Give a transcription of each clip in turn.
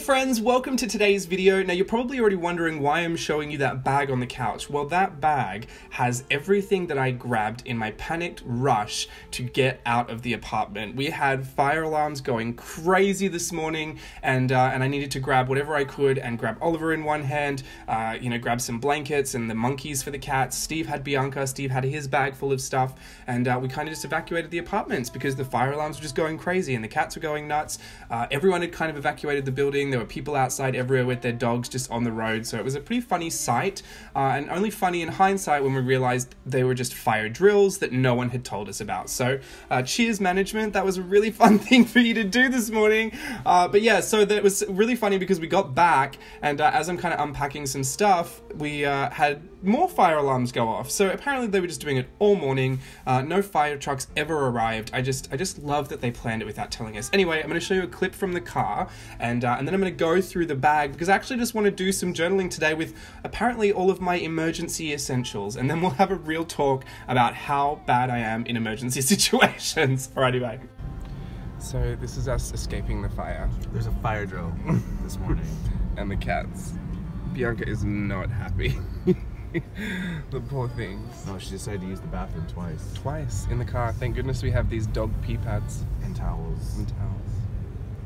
friends, welcome to today's video. Now you're probably already wondering why I'm showing you that bag on the couch. Well, that bag has everything that I grabbed in my panicked rush to get out of the apartment. We had fire alarms going crazy this morning, and I needed to grab whatever I could and grab Oliver in one hand, grab some blankets and the monkeys for the cats. Steve had Bianca, Steve had his bag full of stuff, and we kind of just evacuated the apartments because the fire alarms were just going crazy and the cats were going nuts. Everyone had kind of evacuated the building. There were people outside everywhere with their dogs just on the road, so it was a pretty funny sight, and only funny in hindsight when we realized they were just fire drills that no one had told us about. So cheers management, that was a really fun thing for you to do this morning. But yeah, so that was really funny because we got back, and as I'm kind of unpacking some stuff, we had more fire alarms go off. So apparently they were just doing it all morning. No fire trucks ever arrived. I just love that they planned it without telling us. Anyway, I'm going to show you a clip from the car, and then I'm going to go through the bag because I actually just want to do some journaling today with apparently all of my emergency essentials, and then we'll have a real talk about how bad I am in emergency situations. Alrighty, bye. So this is us escaping the fire. There's a fire drill this morning. And the cats. Bianca is not happy. The poor things. No, she decided to use the bathroom twice. Twice in the car. Thank goodness we have these dog pee pads. And towels. And towels.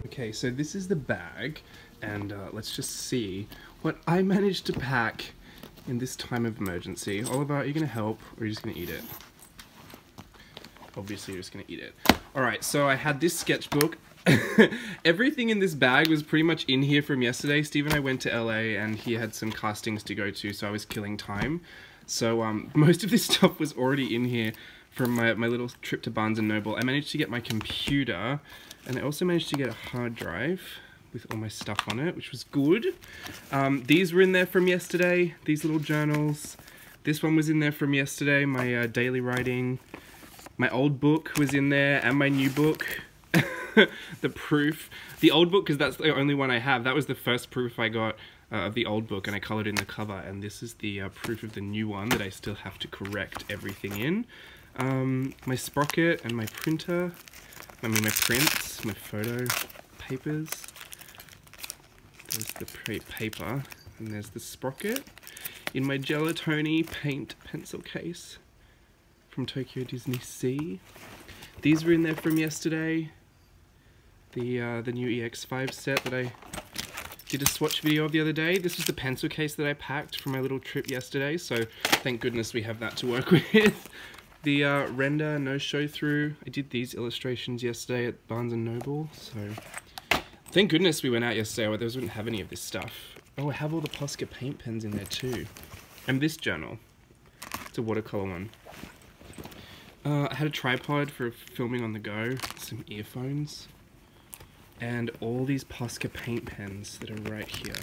Okay, so this is the bag, and let's just see what I managed to pack in this time of emergency. Oliver, are you going to help, or are you just going to eat it? Obviously, you're just going to eat it. Alright, so I had this sketchbook. Everything in this bag was pretty much in here from yesterday. Steve and I went to LA, and he had some castings to go to, so I was killing time. So most of this stuff was already in here from my little trip to Barnes & Noble. I managed to get my computer, and I also managed to get a hard drive with all my stuff on it, which was good. These were in there from yesterday, these little journals. This one was in there from yesterday, my daily writing. My old book was in there, and my new book. The proof. The old book, because that's the only one I have. That was the first proof I got of the old book, and I coloured in the cover. And this is the proof of the new one that I still have to correct everything in. My sprocket and my printer. I mean my prints, my photo papers. There's the paper, and there's the sprocket. In my Gelatoni paint pencil case from Tokyo Disney Sea. These were in there from yesterday. The new EX5 set that I did a swatch video of the other day. This was the pencil case that I packed for my little trip yesterday, so thank goodness we have that to work with. The render no show through. I did these illustrations yesterday at Barnes & Noble, so thank goodness we went out yesterday, or those wouldn't have any of this stuff. Oh, I have all the Posca paint pens in there too. And this journal. It's a watercolor one. I had a tripod for filming on the go, some earphones, and all these Posca paint pens that are right here.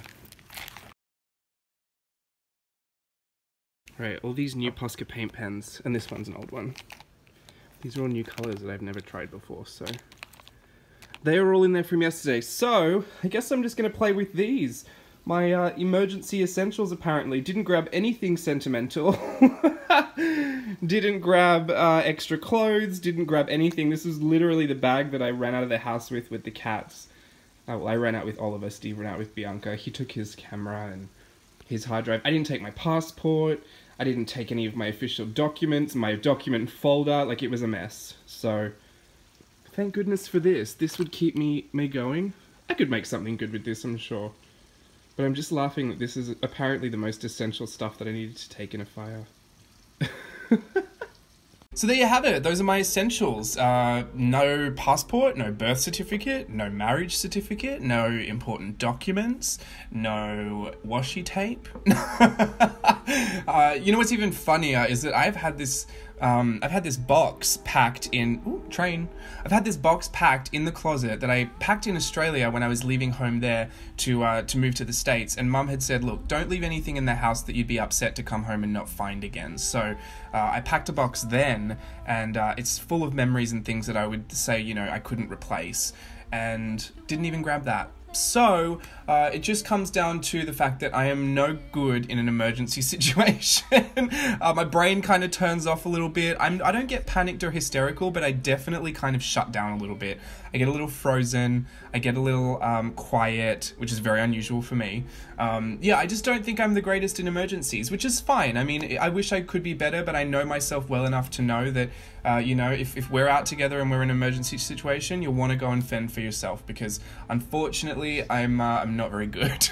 Right, all these new Posca paint pens, and this one's an old one. These are all new colours that I've never tried before, so they are all in there from yesterday. So I guess I'm just going to play with these. My emergency essentials apparently. Didn't grab anything sentimental. Didn't grab extra clothes, didn't grab anything. This was literally the bag that I ran out of the house with the cats. Well, I ran out with Oliver, Steve ran out with Bianca. He took his camera and his hard drive. I didn't take my passport. I didn't take any of my official documents, my document folder. Like, it was a mess. So thank goodness for this. This would keep me going. I could make something good with this, I'm sure. But I'm just laughing that this is apparently the most essential stuff that I needed to take in a fire. So there you have it. Those are my essentials. No passport, no birth certificate, no marriage certificate, no important documents, no washi tape. You know what's even funnier is that I've had this box packed in... Ooh, train. I've had this box packed in the closet that I packed in Australia when I was leaving home there to move to the States. And Mum had said, look, don't leave anything in the house that you'd be upset to come home and not find again. So I packed a box then, and it's full of memories and things that I would say, you know, I couldn't replace. And didn't even grab that. So, it just comes down to the fact that I am no good in an emergency situation. My brain kind of turns off a little bit. I don't get panicked or hysterical, but I definitely kind of shut down a little bit. I get a little frozen. I get a little quiet, which is very unusual for me. I just don't think I'm the greatest in emergencies, which is fine. I mean, I wish I could be better, but I know myself well enough to know that, if we're out together and we're in an emergency situation, you'll want to go and fend for yourself, because unfortunately, I'm not very good.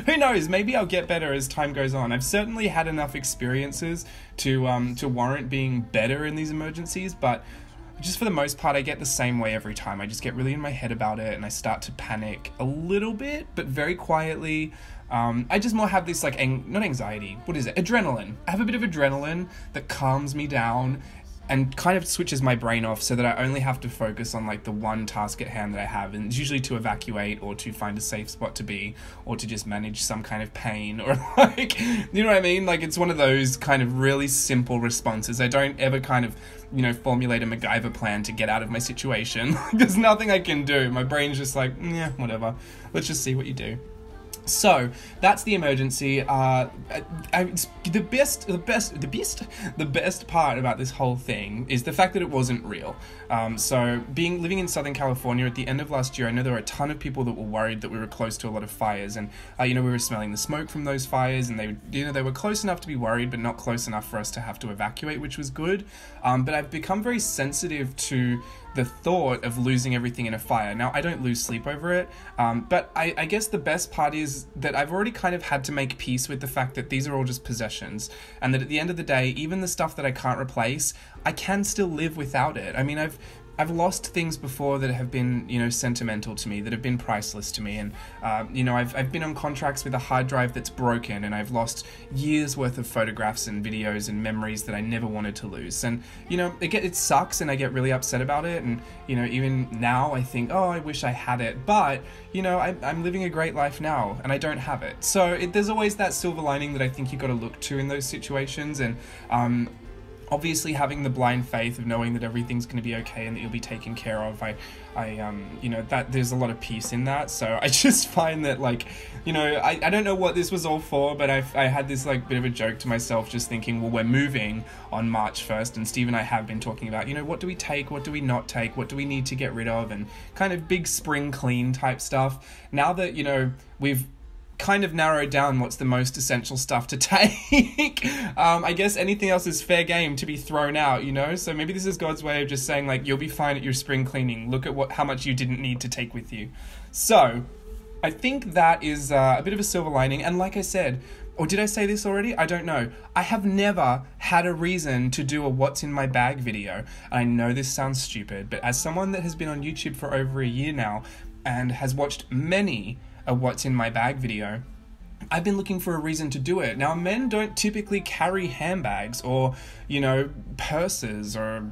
Who knows? Maybe I'll get better as time goes on. I've certainly had enough experiences to warrant being better in these emergencies, but just for the most part, I get the same way every time. I just get really in my head about it, and I start to panic a little bit, but very quietly. I just more have this, like, not anxiety, what is it? Adrenaline. I have a bit of adrenaline that calms me down and kind of switches my brain off so that I only have to focus on, like, the one task at hand that I have, and it's usually to evacuate or to find a safe spot to be, or to just manage some kind of pain, or, like, you know what I mean? Like, it's one of those kind of really simple responses. I don't ever kind of, formulate a MacGyver plan to get out of my situation. There's nothing I can do. My brain's just like, yeah, whatever. Let's just see what you do. So that's the emergency. The best part about this whole thing is the fact that it wasn't real. So living in Southern California at the end of last year, I know there were a ton of people that were worried that we were close to a lot of fires, and we were smelling the smoke from those fires, and they were close enough to be worried, but not close enough for us to have to evacuate, which was good. But I've become very sensitive to the thought of losing everything in a fire. Now, I don't lose sleep over it, but I guess the best part is that I've already kind of had to make peace with the fact that these are all just possessions, and that at the end of the day, even the stuff that I can't replace, I can still live without it. I mean, I've lost things before that have been, sentimental to me, that have been priceless to me. And, I've been on contracts with a hard drive that's broken, and I've lost years worth of photographs and videos and memories that I never wanted to lose. And, it sucks, and I get really upset about it. And, even now I think, oh, I wish I had it. But, I'm living a great life now, and I don't have it. So there's always that silver lining that I think you got to look to in those situations. And, obviously having the blind faith of knowing that everything's going to be okay and that you'll be taken care of, that there's a lot of peace in that. So I just find that, like, I don't know what this was all for, but I had this, like, bit of a joke to myself, just thinking, well, we're moving on March 1st, and Steve and I have been talking about, what do we take, what do we not take, what do we need to get rid of, and kind of big spring clean type stuff. Now that, we've kind of narrowed down what's the most essential stuff to take. I guess anything else is fair game to be thrown out, so maybe this is God's way of just saying, like, you'll be fine at your spring cleaning, look at how much you didn't need to take with you. So I think that is a bit of a silver lining. And like I said, or did I say this already? I don't know. I have never had a reason to do a what's in my bag video. I know this sounds stupid, but as someone that has been on YouTube for over a year now and has watched many a what's in my bag video, I've been looking for a reason to do it. Now, men don't typically carry handbags or, purses, or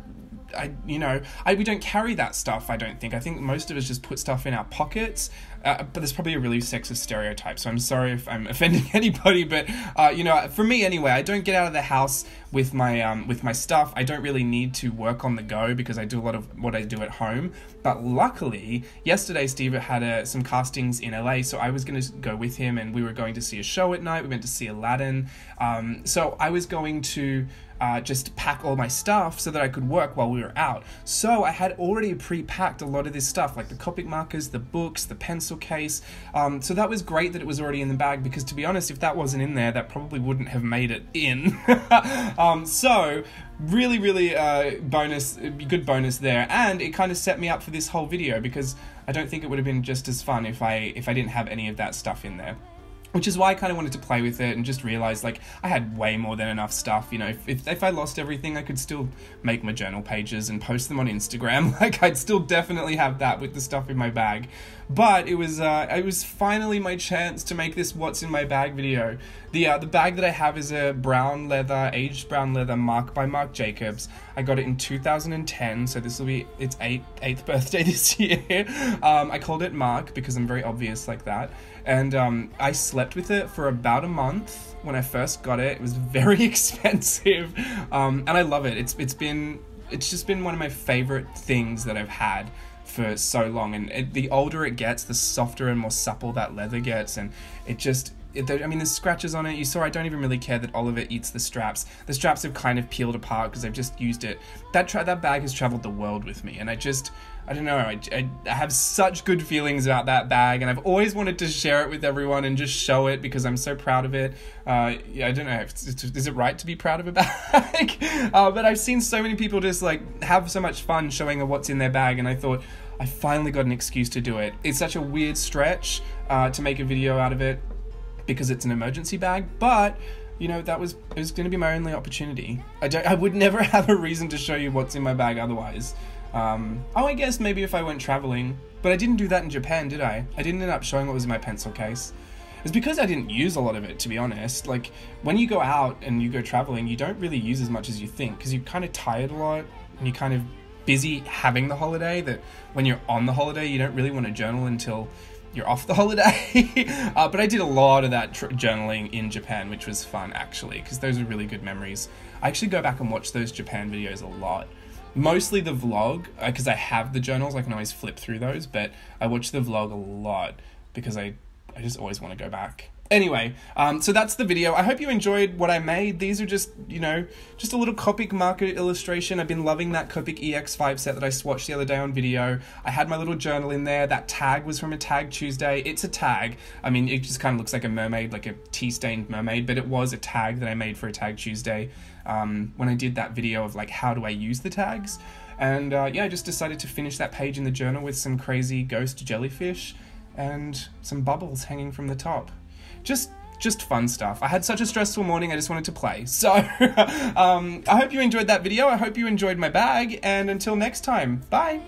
we don't carry that stuff, I don't think. I think most of us just put stuff in our pockets, but there's probably a really sexist stereotype, so I'm sorry if I'm offending anybody, but, for me anyway, I don't get out of the house with my stuff. I don't really need to work on the go because I do a lot of what I do at home. But luckily, yesterday Steve had some castings in LA, so I was going to go with him, and we were going to see a show at night. We went to see Aladdin. So I was going to just pack all my stuff so that I could work while we were out. So I had already pre-packed a lot of this stuff, like the Copic markers, the books, the pencil case. So that was great that it was already in the bag, because to be honest, if that wasn't in there, that probably wouldn't have made it in. So really, really good bonus there. And it kind of set me up for this whole video, because I don't think it would have been just as fun if I didn't have any of that stuff in there. Which is why I kind of wanted to play with it and just realize, like, I had way more than enough stuff. If I lost everything, I could still make my journal pages and post them on Instagram. Like, I'd still definitely have that with the stuff in my bag. But it was finally my chance to make this what's in my bag video. The bag that I have is a aged brown leather MARC by Marc Jacobs. I got it in 2010, so this will be its 8th birthday this year. I called it MARC because I'm very obvious like that. And I slept with it for about a month when I first got it. It was very expensive, and I love it. It's just been one of my favorite things that I've had for so long, and the older it gets, the softer and more supple that leather gets, and it just, I mean, there's scratches on it. You saw I don't even really care that Oliver eats the straps. The straps have kind of peeled apart because I've just used it. That bag has traveled the world with me, and I don't know, I have such good feelings about that bag, and I've always wanted to share it with everyone and just show it because I'm so proud of it. Yeah, I don't know, is it right to be proud of a bag? But I've seen so many people just like have so much fun showing what's in their bag, and I thought, I finally got an excuse to do it. It's such a weird stretch to make a video out of it because it's an emergency bag, but you know, it was going to be my only opportunity. I would never have a reason to show you what's in my bag otherwise. I guess maybe if I went traveling, but I didn't do that in Japan, did I? I didn't end up showing what was in my pencil case. It's because I didn't use a lot of it, to be honest. Like, when you go out and you go traveling, you don't really use as much as you think, because you're kind of tired a lot, and you're kind of busy having the holiday, that when you're on the holiday, you don't really want to journal until you're off the holiday. But I did a lot of that journaling in Japan, which was fun, actually, because those are really good memories. I actually go back and watch those Japan videos a lot. Mostly the vlog, because I have the journals, I can always flip through those, but I watch the vlog a lot because I just always want to go back. Anyway, so that's the video. I hope you enjoyed what I made. These are just, you know, just a little Copic marker illustration. I've been loving that Copic EX5 set that I swatched the other day on video. I had my little journal in there. That tag was from a Tag Tuesday. It's a tag. I mean, it just kind of looks like a mermaid, like a tea-stained mermaid, but it was a tag that I made for a Tag Tuesday when I did that video of like, how do I use the tags? And yeah, I just decided to finish that page in the journal with some crazy ghost jellyfish and some bubbles hanging from the top. Just fun stuff. I had such a stressful morning, I just wanted to play. So, I hope you enjoyed that video. I hope you enjoyed my bag, and until next time, bye!